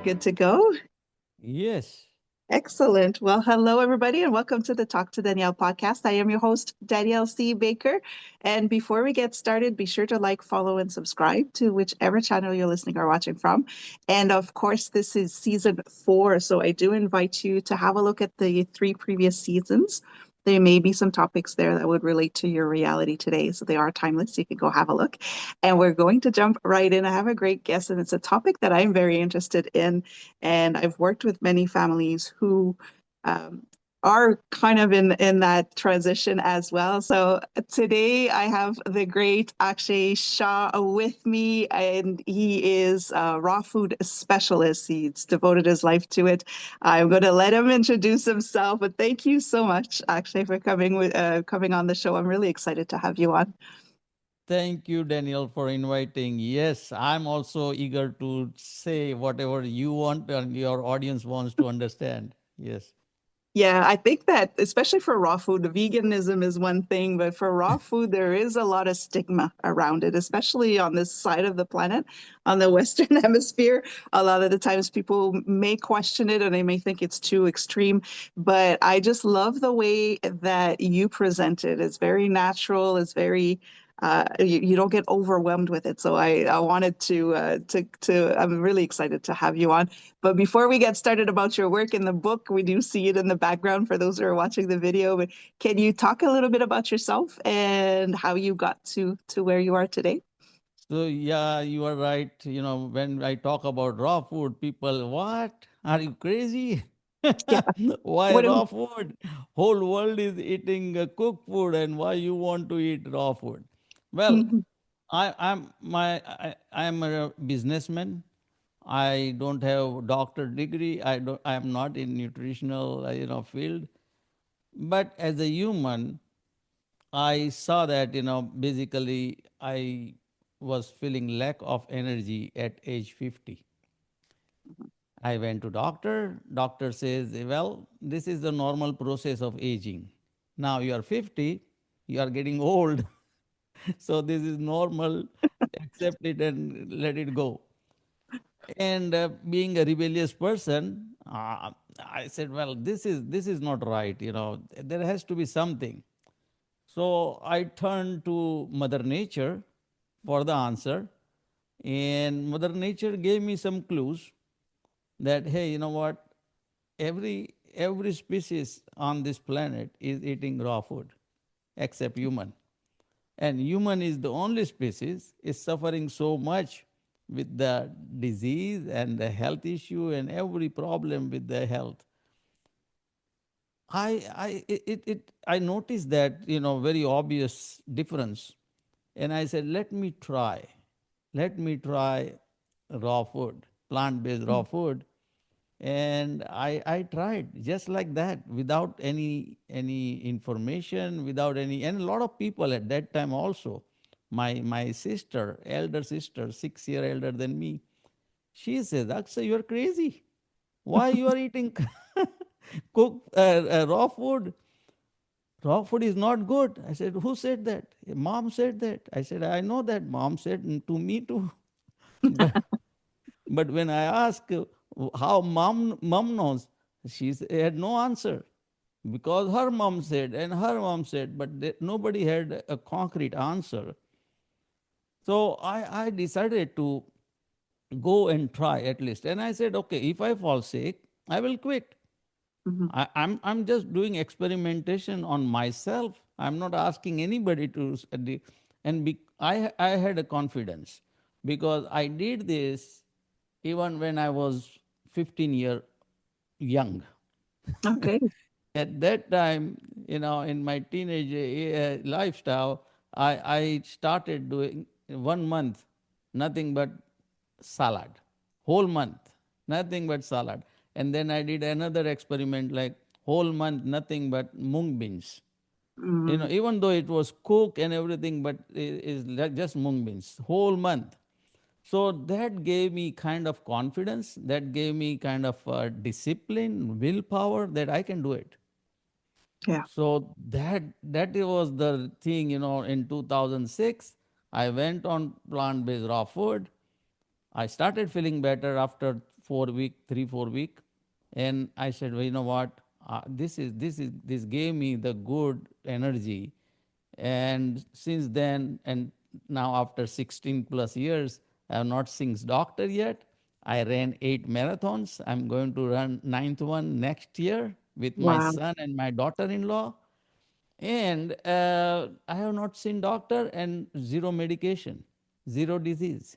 good to go? Yes. Excellent. Well, hello, everybody, and welcome to the Talk to Danielle podcast. I am your host, Danielle C. Baker. And before we get started, be sure to like, follow, and subscribe to whichever channel you're listening or watching from. And of course, this is season 4. So I do invite you to have a look at the 3 previous seasons. There may be some topics there that would relate to your reality today. So they are timeless. You can go have a look. And we're going to jump right in. I have a great guest, and it's a topic that I'm very interested in. And I've worked with many families who um, are kind of in that transition as well. So today I have the great Axay Shah with me, and he is a raw food specialist. He's devoted his life to it. I'm going to let him introduce himself, but thank you so much, Akshay, for coming on the show. I'm really excited to have you on. Thank you, Daniel, for inviting. Yes, I'm also eager to say whatever you want and your audience wants to understand. Yes. Yeah, I think that especially for raw food, veganism is one thing, but for raw food, there is a lot of stigma around it, especially on this side of the planet, on the Western Hemisphere. A lot of the times people may question it and they may think it's too extreme, but I just love the way that you present it. It's very natural, it's very you don't get overwhelmed with it. So I wanted I'm really excited to have you on. But before we get started about your work in the book, we do see it in the background for those who are watching the video. But can you talk a little bit about yourself and how you got to where you are today? So, yeah, you are right. When I talk about raw food, people, what? Are you crazy? Yeah. Why What? raw food? Whole world is eating cooked food, and why you want to eat raw food? Well, Mhm. I'm a businessman. I don't have doctor degree. I am not in nutritional field. But as a human, I saw that basically I was feeling lack of energy at age 50. I went to doctor. Doctor says, well, this is the normal process of aging. Now you are 50, you are getting old. So this is normal. Accept it and let it go. And being a rebellious person, I said, well, this is not right. There has to be something. So I turned to Mother Nature for the answer, and Mother Nature gave me some clues that, hey, you know what? Every species on this planet is eating raw food, except human. And human is the only species is suffering so much with the disease and the health issue and every problem with the health. I noticed that very obvious difference, and I said, let me try raw food, plant-based raw food, and I tried just like that without any information, without any, and a lot of people at that time also. My sister, elder sister, 6 year elder than me, she says, Akshay, you're crazy. Why you are eating cooked raw food? Raw food is not good. I said, who said that? Mom said that. I said, I know that. Mom said to me too. But but when I asked how mom knows, had no answer because her mom said and her mom said, but nobody had a concrete answer. So I decided to go and try at least. And I said, okay, if I fall sick, I will quit. Mhm. I'm just doing experimentation on myself. I'm not asking anybody to I had a confidence because I did this even when I was 15-year young. Okay. At that time, in my teenage lifestyle, I started doing 1 month nothing but salad, whole month, nothing but salad. And then I did another experiment like whole month, nothing but mung beans. Mm. Even though it was cooked and everything, but is like just mung beans, whole month. So that gave me kind of confidence, that gave me kind of discipline, willpower that I can do it. Yeah. So that was the thing, in 2006, I went on plant-based raw food. I started feeling better after 4 week, 3, 4 week, and I said, well, you know what? This gave me the good energy, and since then, and now after 16 plus years, I have not seen doctor yet. I ran 8 marathons. I'm going to run ninth one next year with my Wow. son and my daughter-in-law. And I have not seen doctor and zero medication, zero disease.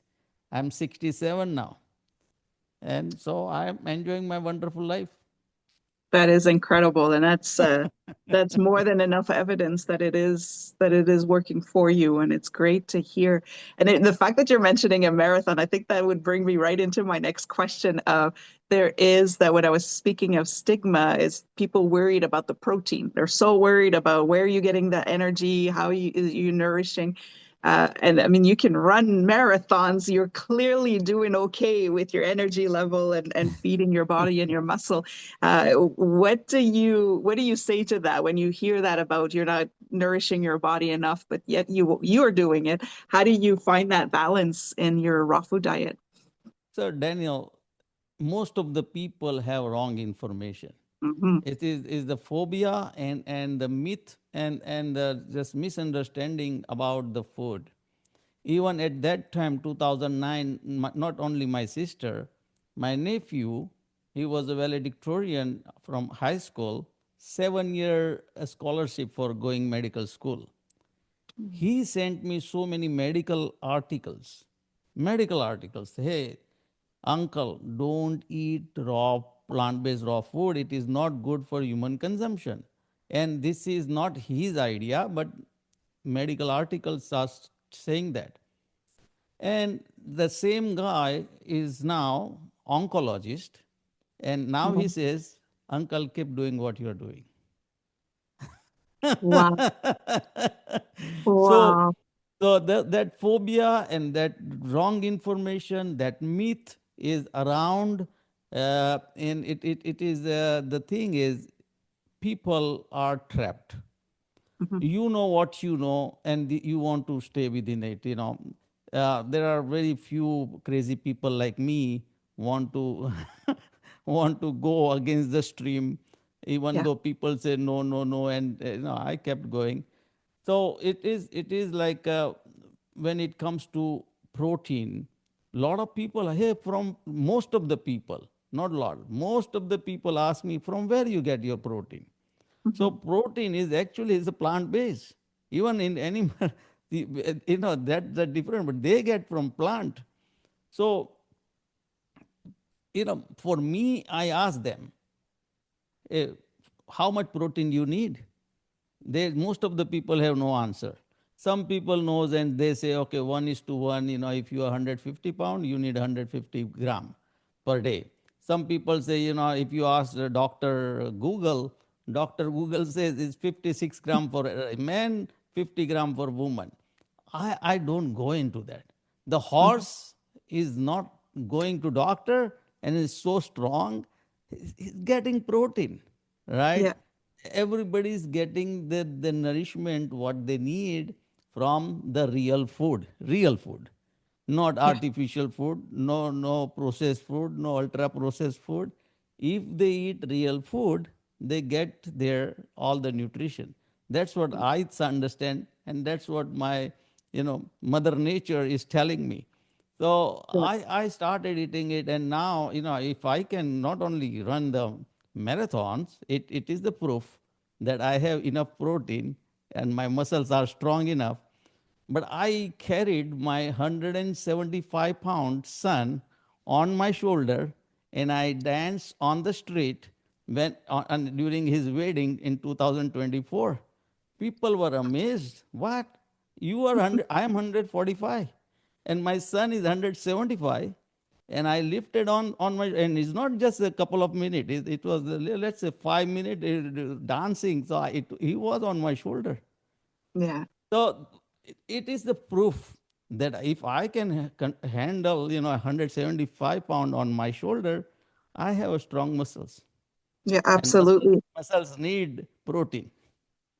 I'm 67 now, and so I'm enjoying my wonderful life. That is incredible, and that's more than enough evidence that it is working for you, and it's great to hear. And the fact that you're mentioning a marathon, I think that would bring me right into my next question. There is that when I was speaking of stigma, is people worried about the protein. They're so worried about where you're getting the energy, how you nourishing. And I mean, you can run marathons. You're clearly doing okay with your energy level and feeding your body and your muscle. What do you say to that when you hear that about you're not nourishing your body enough, but yet you are doing it? How do you find that balance in your raw food diet? So, Daniel, most of the people have wrong information. Hmm. It is the phobia and the myth and the just misunderstanding about the food. Even at that time, 2009, not only my sister, my nephew, he was a valedictorian from high school, 7 year scholarship for going medical school. He sent me so many medical articles. Hey, uncle, don't eat raw plant-based raw food. It is not good for human consumption. And this is not his idea, but medical articles are saying that. And the same guy is now oncologist, and now he says, "Uncle, keep doing what you are doing." Wow. so, Wow. so that phobia and that wrong information, that myth is around, and it is the thing is, people are trapped. Mhm. You know what you know, and you want to stay within it. There are very few crazy people like me want to want to go against the stream, even Yeah. though people say no, no, no, and I kept going. So it is like, when it comes to protein, lot of people here, from most of the people, not a lot, most of the people ask me, from where you get your protein. So Mhm. protein is actually is a plant based. Even in animal, that's the different, but they get from plant. So for me, I ask them, eh, how much protein you need. Most of the people have no answer. Some people knows and they say, okay, 1:1. If you are 150 pound, you need 150 gram per day. Some people say, if you ask Dr. Google says it's 56 gram for a man, 50 gram for woman. I don't go into that. The Mhm. horse is not going to doctor and is so strong, he's getting protein, right? Yeah. Everybody is getting the nourishment what they need from the real food, not Yeah. artificial food, no processed food, no ultra processed food. If they eat real food, they get their all the nutrition. That's what I understand, and that's what my mother nature is telling me. So Yeah. I started eating it, and now, if I can not only run the marathons, it is the proof that I have enough protein and my muscles are strong enough. But I carried my 175-pound son on my shoulder, and I danced on the street during his wedding in 2024. People were amazed. What? You are 100, I am 145, and my son is 175. And I lifted on my, and it's not just a couple of minutes, it was, let's say, 5 minutes dancing. So he was on my shoulder. Yeah. So it is the proof that if I can handle 175 pound on my shoulder, I have a strong muscles, Yeah. and muscles Absolutely. muscles need protein.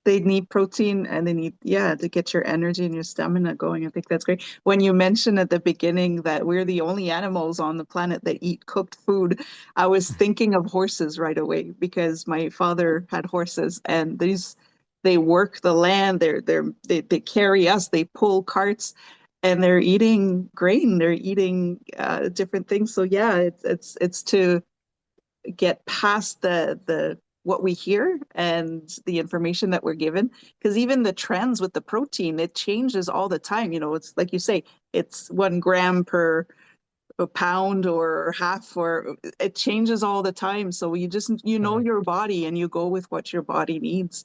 They need protein and they need, yeah, to get your energy and your stamina going. I think that's great. When you mentioned at the beginning that we're the only animals on the planet that eat cooked food, I was thinking of horses right away because my father had horses and they work the land, they carry us, they pull carts and they're eating grain, they're eating different things. So yeah, it's to get past the what we hear and the information that we're given, because even the trends with the protein, it changes all the time. You know, it's like you say, it's 1 gram per a pound or half, or it changes all the time. So you just, you know, Correct. your body and you go with what your body needs.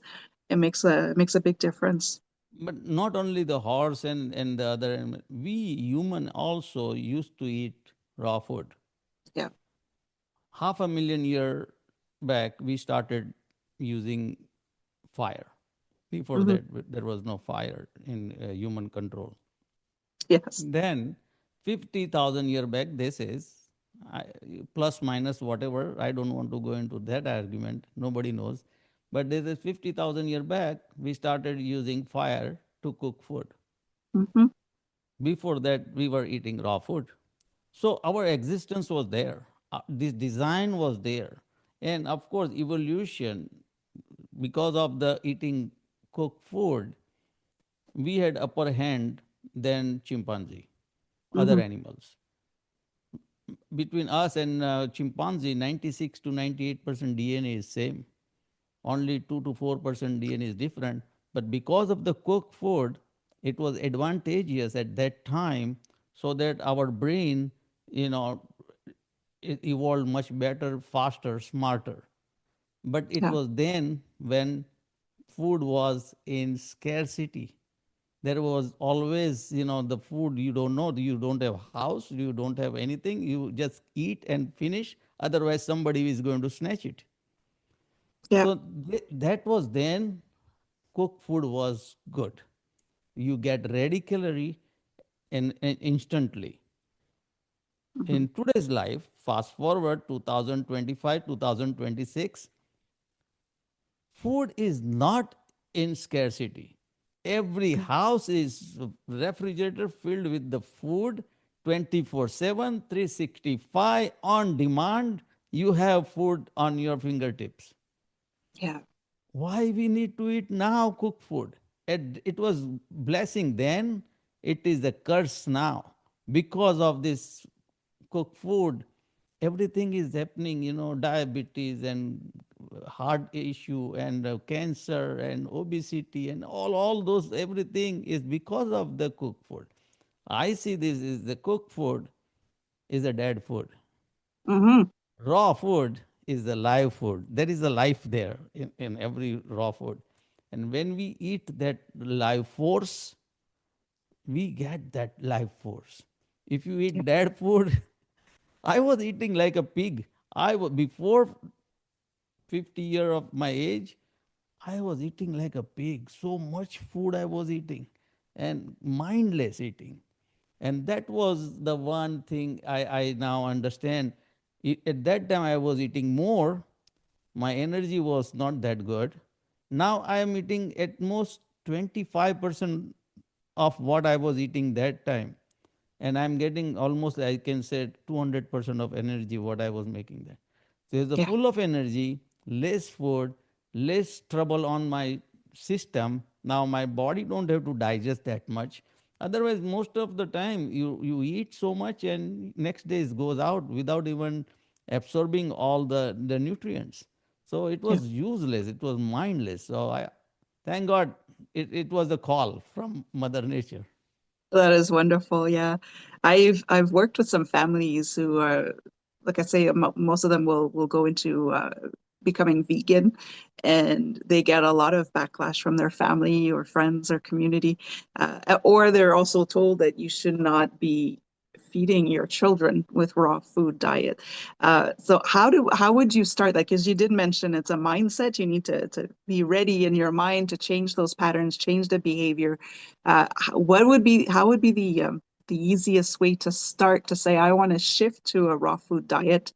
It makes a big difference. But not only the horse and the other animal, we human also used to eat raw food. Yeah. Half a million year back, we started using fire. Before Hmm. that, there was no fire in human control. Yes. Then, 50,000 year back, this is I, plus minus whatever. I don't want to go into that argument. Nobody knows. But this is 50,000 year back, we started using fire to cook food. Hmm. Before that, we were eating raw food. So our existence was there. This design was there. And of course, evolution, because of the eating cooked food, we had upper hand than chimpanzee, other Hmm. animals. Between us and chimpanzee, 96 to 98% DNA is same. Only 2 to 4% DNA is different. But because of the cooked food, it was advantageous at that time, so that our brain, you know, it evolved much better, faster, smarter. But it Yeah. was then when food was in scarcity. There was always, the food you don't know, you don't have house, you don't have anything, you just eat and finish. Otherwise, somebody is going to snatch it. Yeah. So that was then cooked food was good. You get ready calorie and instantly. Hmm. In today's life, fast forward 2025, 2026, food is not in scarcity. Every house is refrigerator filled with the food 24/7, 365 on demand. You have food on your fingertips. Yeah. Why we need to eat now cooked food? It was blessing then, it is a curse now. Because of this cooked food, everything is happening, diabetes and heart issue and cancer and obesity and all those, everything is because of the cooked food. I see this is the cooked food is a dead food. Hmm. Raw food is the live food. There is a life there in every raw food. And when we eat that live force, we get that life force. If you Yeah. eat dead food, I was eating like a pig. Before 50 year of my age, I was eating like a pig. So much food I was eating and mindless eating. And that was the one thing I now understand. At that time, I was eating more. My energy was not that good. Now I am eating at most 25% of what I was eating that time. And I'm getting almost, I can say, 200% of energy what I was making there. So it's Yeah. full of energy, less food, less trouble on my system. Now my body don't have to digest that much. Otherwise, most of the time you eat so much and next day it goes out without even absorbing all the nutrients. So it Yeah. was useless. It was mindless. So I thank God it was a call from Mother Nature. That is wonderful. Yeah. I've worked with some families who are, like I say, most of them will go into becoming vegan, and they get a lot of backlash from their family or friends or community, or they're also told that you should not be feeding your children with raw food diet. So how would you start that? Because you did mention it's a mindset. You need to be ready in your mind to change those patterns, change the behavior. What would be how would be the the easiest way to start to say, I want to shift to a raw food diet,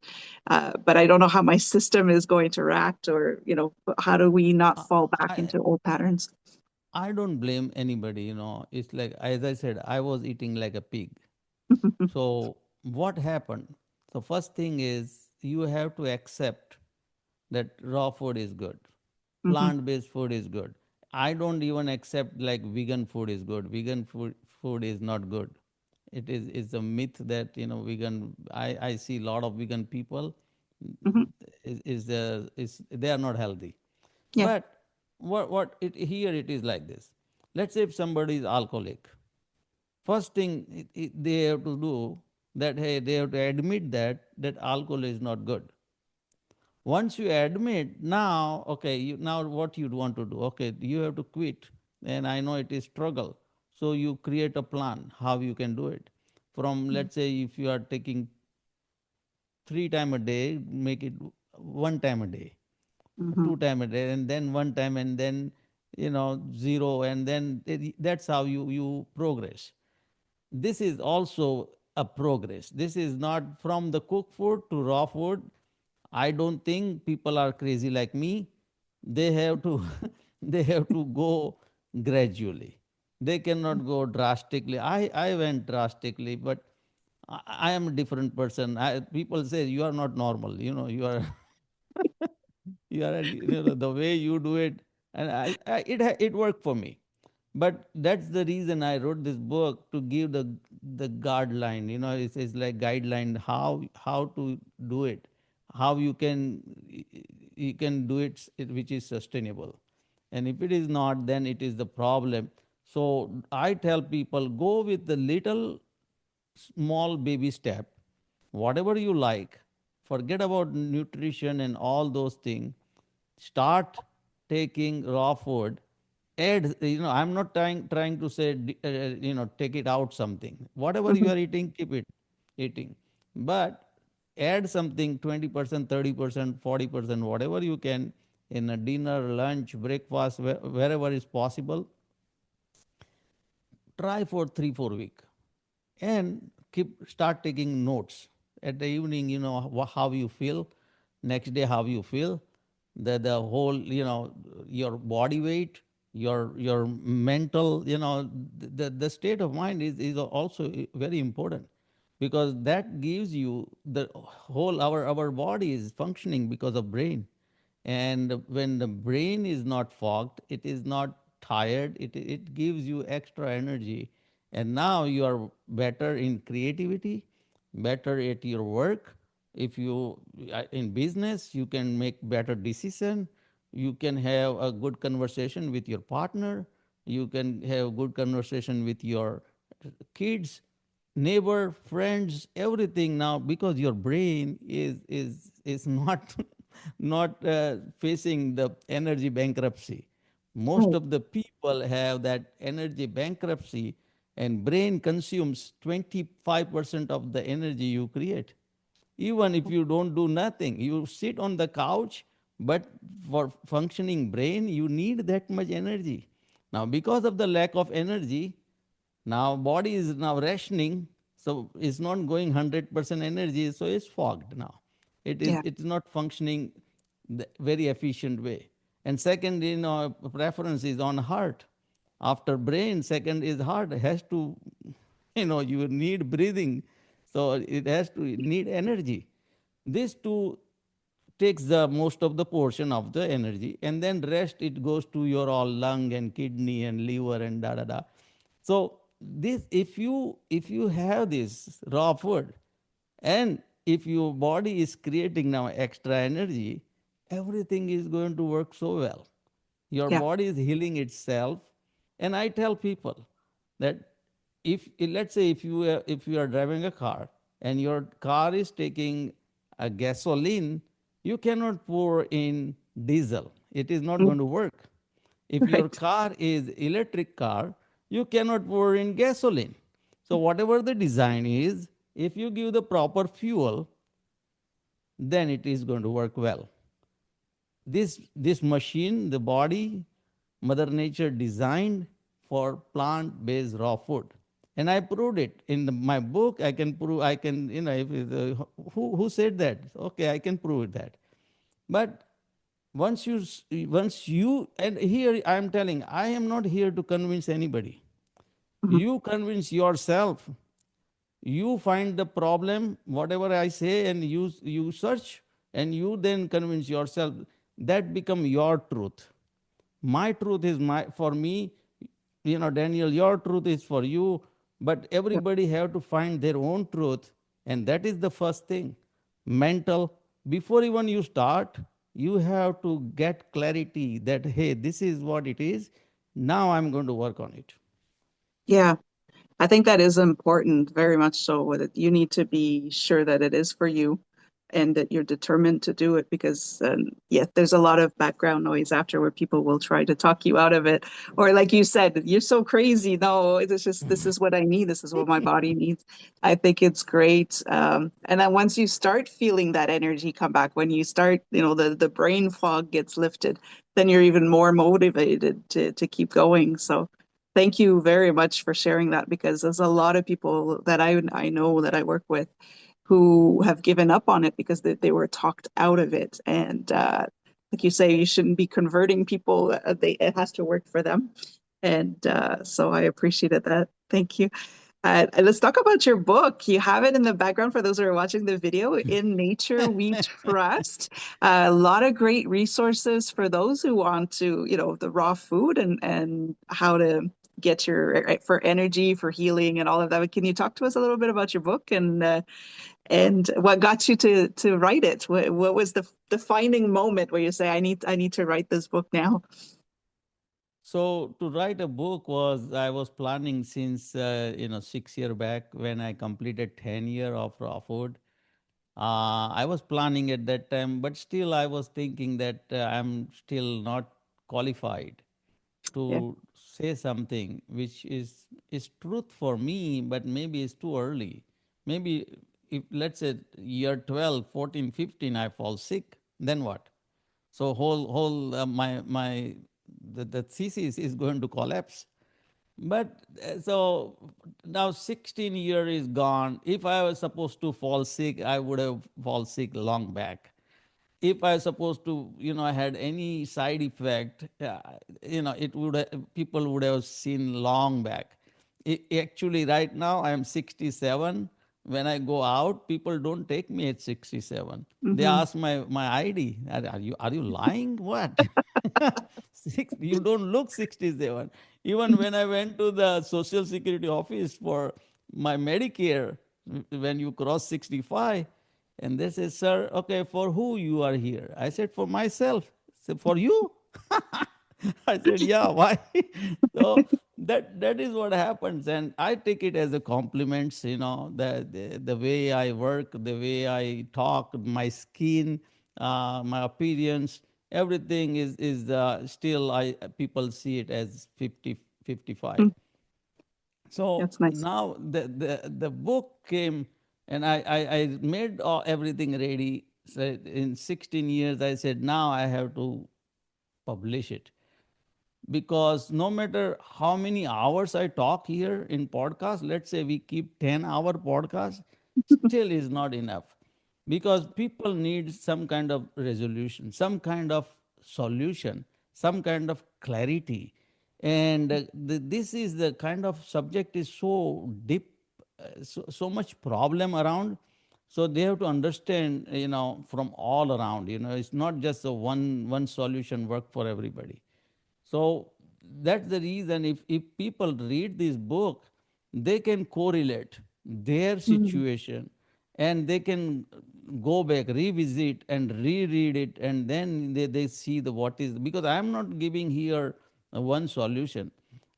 but I don't know how my system is going to react, or, how do we not fall back I into old patterns? I don't blame anybody. It's like, as I said, I was eating like a pig. So what happened? The first thing is you have to accept that raw food is good, Hmm. plant-based food is good. I don't even accept like vegan food is good. Vegan food is not good. It's a myth that vegan. I see a lot of vegan people Hmm. is they are not healthy. Yeah. But what it here it is like this. Let's say if somebody is alcoholic, first thing they have to do that, hey, they have to admit that alcohol is not good. Once you admit, now okay, now what you want to do, okay, you have to quit, and I know it is struggle, so you create a plan how you can do it. From, let's say, if you are taking 3 times a day, make it 1 time a day, Hmm. 2 times a day, and then 1 time, and then zero, and then that's how you progress. This is also a progress. This is not from the cooked food to raw food. I don't think people are crazy like me. They have to they have to go gradually. They cannot go drastically. I went drastically, but I am a different person. People say you are not normal. You are the way you do it, and it worked for me. But that's the reason I wrote this book, to give the guideline. It's like guideline how to do it, how you can do it, which is sustainable. And if it is not, then it is the problem. So I tell people, go with the little small baby step, whatever you like, forget about nutrition and all those things. Start taking raw food. Add, I'm not trying to say, take it out something. Whatever you Hmm. are eating, keep it eating. But add something, 20%, 30%, 40%, whatever you can, in a dinner, lunch, breakfast, wherever is possible. Try for 3 4 weeks, and start taking notes at the evening. How you feel, next day how you feel, the whole, your body weight, your mental, the state of mind is also very important, because that gives you the whole, our body is functioning because of brain. And when the brain is not fogged, it is not tired, it gives you extra energy. And now you are better in creativity, better at your work. If you in business, you can make better decision. You can have a good conversation with your partner. You can have good conversation with your kids, neighbor, friends, everything now, because your brain is not not facing the energy bankruptcy. Most Right. of the people have that energy bankruptcy, and brain consumes 25% of the energy you create. Even if you don't do nothing, you sit on the couch, but for functioning brain, you need that much energy. Now, because of the lack of energy, now body is now rationing, so it's not going 100% energy, so it's fogged now. Yeah. It's not functioning the very efficient way. And second, preference is on heart. After brain, second is heart. It has to, you need breathing, so it has to need energy. These two takes the most of the portion of the energy, and then rest it goes to your all lung and kidney and liver and da da da. So this, if you have this raw food, and if your body is creating now extra energy, everything is going to work so well. Your Yeah. body is healing itself. And I tell people that, if let's say, if you are driving a car and your car is taking a gasoline, you cannot pour in diesel. It is not Mm. going to work. If your Right. car is electric car, you cannot pour in gasoline. So whatever the design is, if you give the proper fuel, then it is going to work well. This machine, the body, Mother Nature designed for plant based raw food. And I proved it in my book. I can prove. I can, if who said that? Okay, I can prove that. But once you, and here I am telling, I am not here to convince anybody. Mhm. You convince yourself. You find the problem, whatever I say, and you search, and you then convince yourself. That become your truth. My truth is my for me. Daniel, your truth is for you. But Yep. everybody have to find their own truth, and that is the first thing. Mental. Before even you start, you have to get clarity that, hey, this is what it is. Now I'm going to work on it. Yeah. I think that is important, very much so. With it, you need to be sure that it is for you and that you're determined to do it because, yeah, there's a lot of background noise after where people will try to talk you out of it. Or, like you said, you're so crazy. No, it's just, this is what I need. This is what my body needs. I think it's great. And then once you start feeling that energy come back, when you start, the brain fog gets lifted, then you're even more motivated to keep going. So, thank you very much for sharing that because there's a lot of people that I know that I work with who have given up on it because they were talked out of it. And like you say, you shouldn't be converting people. It has to work for them. And so I appreciated that. Thank you. And let's talk about your book. You have it in the background for those who are watching the video. In Nature We Trust. A lot of great resources for those who want to, the raw food and how to get for energy, for healing, and all of that. But can you talk to us a little bit about your book and what got you to write it? What was the defining moment where you say, I need to write this book now? So to write a book was I was planning since 6 year back when I completed 10 year of raw food. I was planning at that time, but still I was thinking that I'm still not qualified Yeah. to say something which is truth for me, but maybe it's too early. Maybe if let's say year 12, 14, 15, I fall sick, then what? So whole my the thesis is going to collapse. But so now 16 year is gone. If I was supposed to fall sick, I would have fall sick long back. If I was supposed to, I had any side effect, it would people would have seen long back. Actually, right now I am 67. When I go out, people don't take me at 67. They Hmm. ask my ID. Are you lying? What? You don't look 67. Even when I went to the Social Security office for my Medicare, when you cross 65, and they said, sir, okay, for who you are here? I said, for myself. Said, for you? I said, yeah, why? So that is what happens. And I take it as a compliment, the way I work, the way I talk, my skin, my appearance, everything is still, people see it as 50, 55. So That's nice. now the book came, and I made everything ready. So in 16 years, I said, now I have to publish it, because no matter how many hours I talk here in podcast, let's say we keep 10-hour podcast, still is not enough, because people need some kind of resolution, some kind of solution, some kind of clarity. And this is the kind of subject is so deep, so much problem around. So they have to understand, from all around, it's not just a one solution work for everybody. So that's the reason, if people read this book, they can correlate their Mhm. situation, and they can go back, revisit and reread it, and then they see the what is, because I'm not giving here one solution.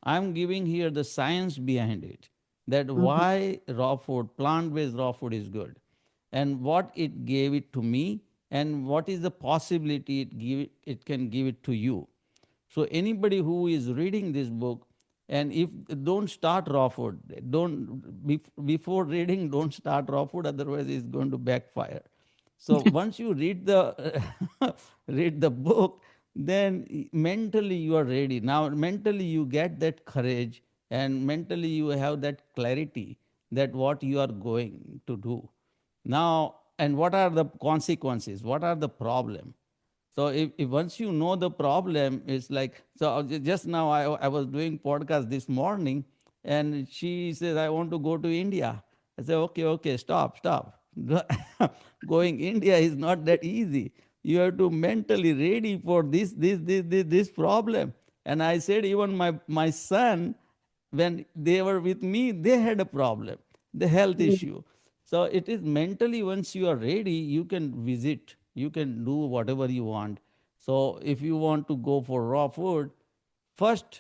I'm giving here the science behind it, that Mhm. why raw food, plant-based raw food is good, and what it gave it to me, and what is the possibility it can give it to you. So anybody who is reading this book, and if don't start raw food, before reading, don't start raw food, otherwise it's going to backfire. So once you read the read the book, then mentally you are ready. Now mentally you get that courage, and mentally you have that clarity that what you are going to do now, and what are the consequences, what are the problem. So if once you know the problem, it's like, so just now I was doing podcast this morning, and she says I want to go to India. I say okay, okay, stop. Going India is not that easy. You have to mentally ready for this problem. And I said even my son, when they were with me, they had a problem, the health Mm. issue. So it is mentally, once you are ready, you can visit, you can do whatever you want. So if you want to go for raw food, first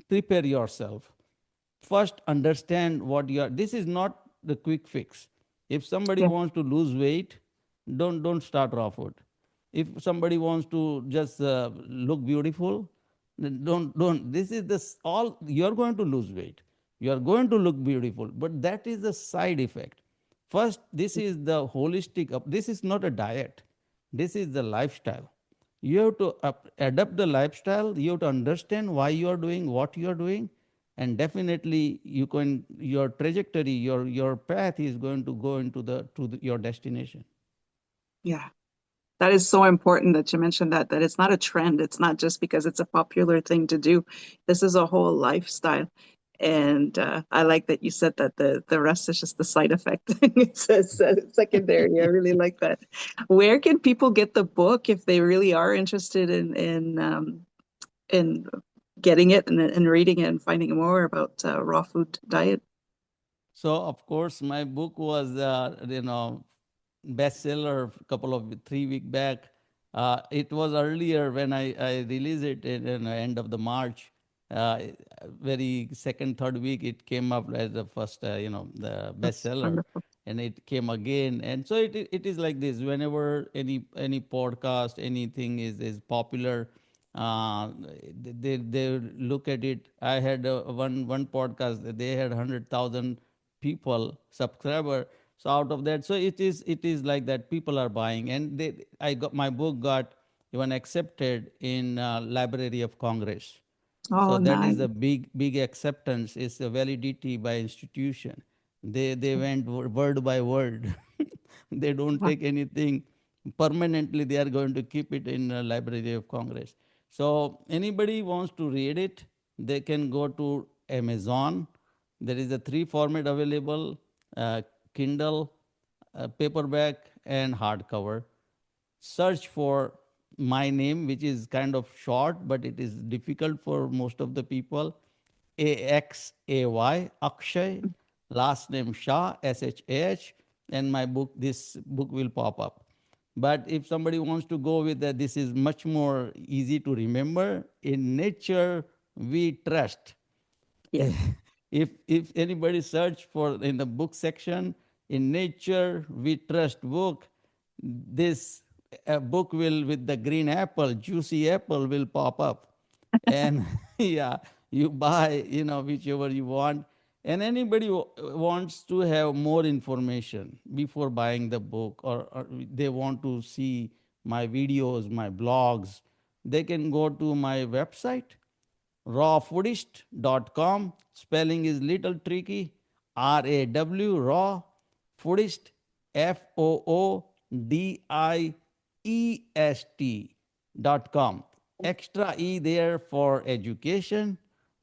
prepare yourself. First understand what you are. This is not the quick fix. If somebody Yeah. wants to lose weight, don't start raw food. If somebody wants to just look beautiful, then don't this is this all, you're going to lose weight, you are going to look beautiful, but that is the side effect. First, this is the holistic this is not a diet, this is the lifestyle. You have to adapt the lifestyle, you have to understand why you are doing what you are doing, and definitely you can, your trajectory, your path is going to go into your destination. Yeah. That is so important that you mentioned that it's not a trend. It's not just because it's a popular thing to do. This is a whole lifestyle. And I like that you said that the rest is just the side effect. It's secondary. I really like that. Where can people get the book if they really are interested in getting it and reading it and finding more about raw food diet? So of course my book was bestseller a couple of 3 week back. It was earlier when I released it in the end of the March. Very second third week it came up as the first the That's bestseller, wonderful. and it came again. And so it is like this, whenever any podcast, anything is popular, uh, they look at it. I had one podcast, they had 100,000 people subscriber. So out of that, so it is like that, people are buying, and I got my book got even accepted in Library of Congress. So Oh, that is nice. a big acceptance. It's a validity by institution. They went word by word. They don't Wow. take anything permanently. They are going to keep it in Library of Congress. So anybody wants to read it, they can go to Amazon. There is a three format available: Kindle, paperback, and hardcover. Search for my name, which is kind of short, but it is difficult for most of the people. Axay, Akshay, last name Shah, Shah, and my book, this book will pop up. But if somebody wants to go with that, this is much more easy to remember. In nature, we trust. Yeah. If anybody search for in the book section, in nature we trust book, this book will, with the green apple, juicy apple, will pop up. And yeah, you buy, whichever you want. And anybody wants to have more information before buying the book, or they want to see my videos, my blogs, they can go to my website, rawfoodist.com. Spelling is little tricky. RAW, raw, foodist, FOODIEST.com. Extra E there for education.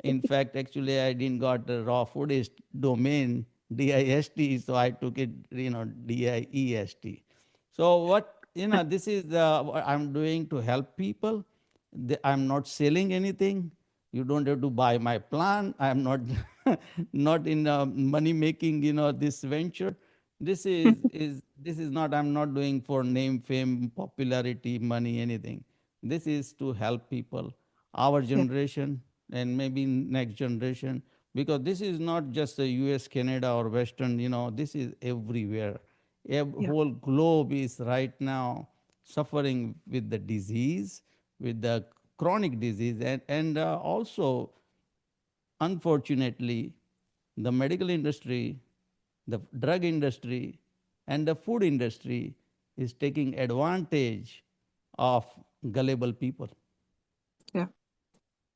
In fact, actually, I didn't got the raw foodist domain, DIST, so I took it, DIEST. So what, this is what I'm doing to help people. I'm not selling anything. You don't have to buy my plan. I'm not not in money making, this venture. This is not, I'm not doing for name, fame, popularity, money, anything. This is to help people, our Yeah. generation, and maybe next generation, because this is not just the US, Canada, or Western, this is everywhere. Yeah. Whole globe is right now suffering with the disease, with the chronic disease, and also, unfortunately, the medical industry, the drug industry, and the food industry is taking advantage of gullible people. Yeah.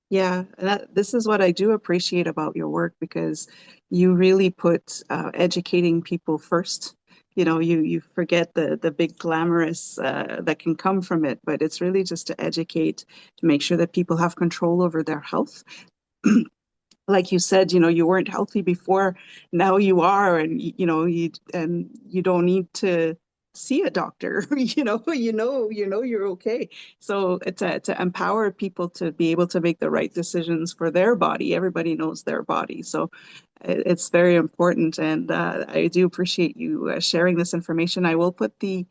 Yeah, this is what I do appreciate about your work because you really put educating people first. You know, you forget the big glamorous that can come from it, but it's really just to educate, to make sure that people have control over their health. Like you said, you know, you weren't healthy before, now you are, and you don't need to see a doctor. You know you're okay. So to empower people to be able to make the right decisions for their body. Everybody knows their body, so it's very important. And I do appreciate you sharing this information. I will put the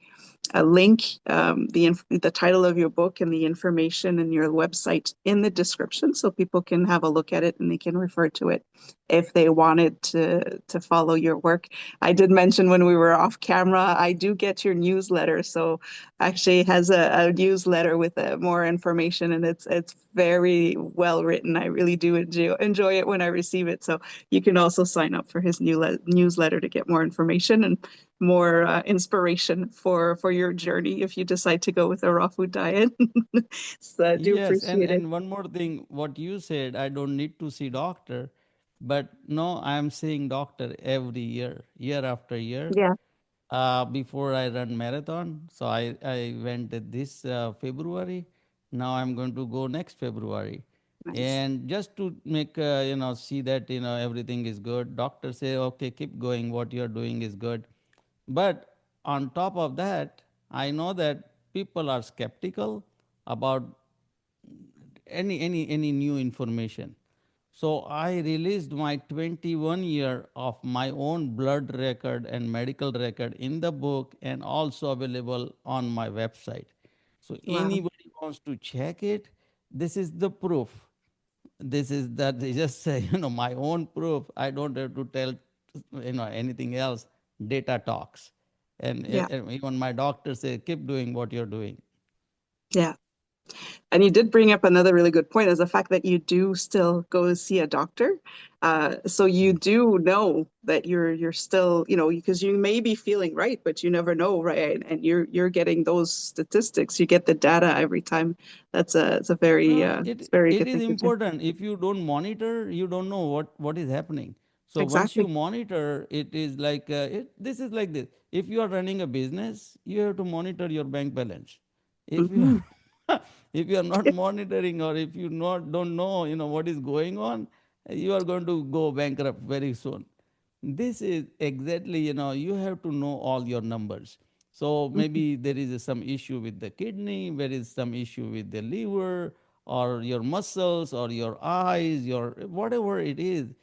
a link, the title of your book and the information and your website in the description, so people can have a look at it and they can refer to it if they wanted to follow your work. I did mention when we were off camera, I do get your newsletter. So actually has a newsletter with more information, and it's very well written. I really do enjoy it when I receive it. So you can also sign up for his newsletter to get more information and more inspiration for your journey if you decide to go with a raw food diet. So I do Yes, and appreciate it. and one more thing, what you said, I don't need to see doctor, but no, I am seeing doctor every year, year after year. Yeah, Before I run marathon, so I went this February. Now I'm going to go next February, nice. and just to make see that everything is good. Doctor say okay, keep going. What you're doing is good, but on top of that, I know that people are skeptical about any new information. So I released my 21 year of my own blood record and medical record in the book and also available on my website. So Wow. anybody wants to check it, this is the proof. This is that they just say, my own proof. I don't have to tell anything else. Data talks. And Yeah, even my doctor say, keep doing what you're doing. yeah. And you did bring up another really good point, is the fact that you do still go see a doctor. So you Yes. do know that you're still, because you may be feeling right, but you never know, right? And you're getting those statistics. You get the data every time. It's a very No, it it's a very it good is thing to do. important. If you don't monitor, you don't know what is happening. So once you Exactly. monitor, it is like this is like this. If you are running a business, you have to monitor your bank balance. If you Hmm. are if you are not monitoring, or if you not don't know what is going on, you are going to go bankrupt very soon. This is exactly, you have to know all your numbers. So maybe there is some issue with the kidney, there is some issue with the liver, or your muscles, or your eyes, your whatever it is.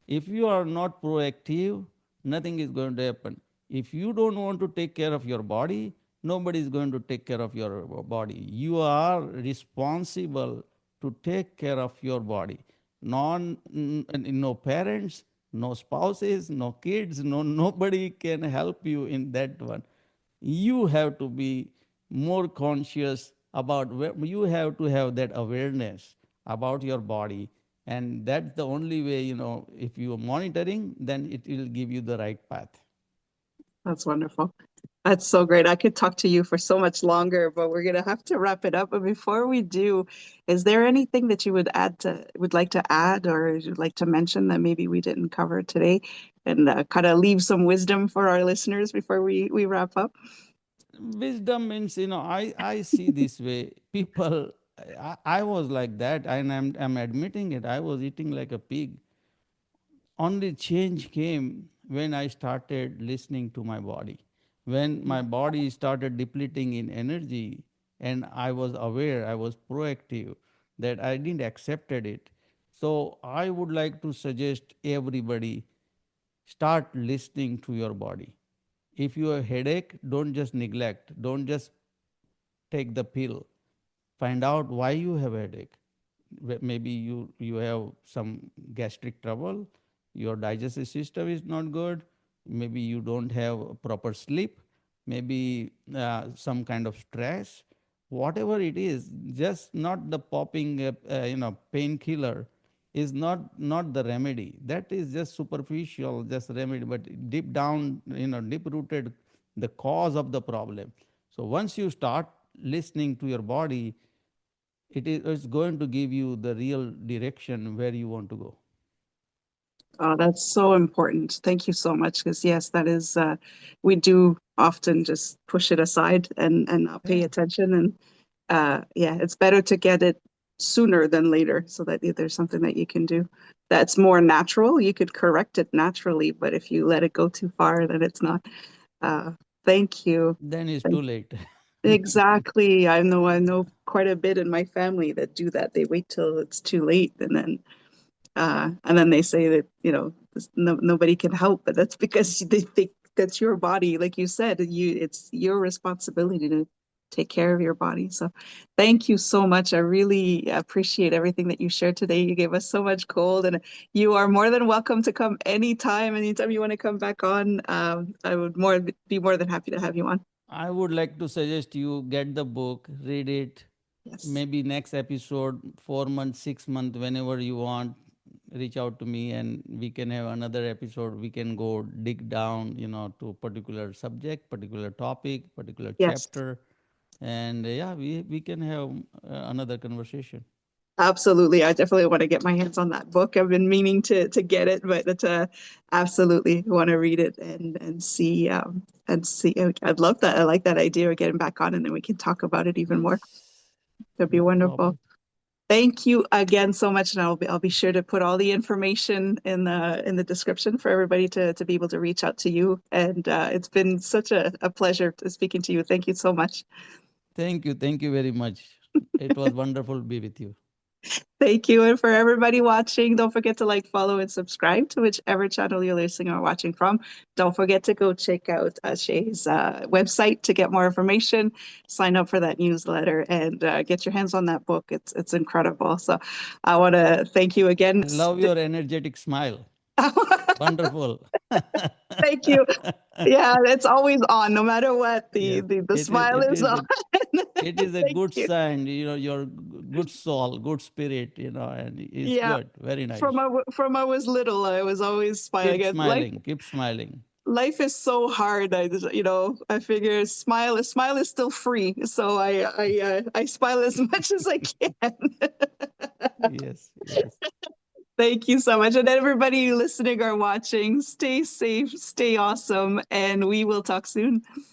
If you are not proactive, nothing is going to happen. If you don't want to take care of your body, nobody is going to take care of your body. You are responsible to take care of your body. No parents, no spouses, no kids, nobody can help you in that one. You have to be more conscious about you have to have that awareness about your body, and that's the only way. If you are monitoring, then it will give you the right path. That's wonderful. That's so great. I could talk to you for so much longer, but we're gonna have to wrap it up. But before we do, is there anything that you would like to add, or you'd like to mention that maybe we didn't cover today, and kind of leave some wisdom for our listeners before we wrap up? Wisdom means, I see this way. People, I was like that, and I'm admitting it. I was eating like a pig. Only change came when I started listening to my body. When my body started depleting in energy, and I was aware, I was proactive, that I didn't accepted it. So I would like to suggest everybody, start listening to your body. If you have headache, don't just neglect, don't just take the pill. Find out why you have headache. Maybe you have some gastric trouble, your digestive system is not good, maybe you don't have proper sleep, maybe some kind of stress. Whatever it is, just not the popping painkiller is not the remedy. That is just superficial, just remedy, but deep down, deep rooted, the cause of the problem. So once you start listening to your body, it's going to give you the real direction where you want to go. Oh, that's so important. Thank you so much. Because yes, that is we do often just push it aside and not pay Yeah. attention. And yeah, it's better to get it sooner than later, so that there's something that you can do that's more natural. You could correct it naturally, but if you let it go too far, then it's not. Uh, thank you. Then it's too Thank- late. Exactly. I know quite a bit in my family that do that. They wait till it's too late, and then they say that, nobody can help, but that's because they think that's your body. Like you said, it's your responsibility to take care of your body. So thank you so much. I really appreciate everything that you shared today. You gave us so much gold, and you are more than welcome to come anytime you want to come back on. I would be more than happy to have you on. I would like to suggest you get the book, read it, Yes. maybe next episode, 4 months, 6 months, whenever you want, reach out to me and we can have another episode. We can go dig down, to particular subject, particular topic, particular Yes. chapter. And yeah, we can have another conversation. Absolutely. I definitely want to get my hands on that book. I've been meaning to get it, but absolutely want to read it and see. I'd love that. I like that idea of getting back on, and then we can talk about it even more. Yes, That'd be no wonderful. problem. Thank you again so much, and I'll be sure to put all the information in the description for everybody to be able to reach out to you. And it's been such a pleasure speaking to you. Thank you so much. Thank you very much. It was wonderful to be with you. Thank you. And for everybody watching, don't forget to like, follow, and subscribe to whichever channel you're listening or watching from. Don't forget to go check out Shay's website to get more information, sign up for that newsletter, and get your hands on that book. It's incredible. So I want to thank you again. I love your energetic smile. Wonderful. Thank you. Yeah, it's always on, no matter what. The Yes, the, the smile is on. it is a Thank good you. sign. Your good soul, good spirit. And it's Yeah. good. Very From nice. I was little, I was always smiling. Keep And life smiling. Keep smiling. life is so hard. I figure smile is still free, so I smile as much as I can. Yes, yes. Thank you so much, and everybody listening or watching, stay safe, stay awesome, and we will talk soon.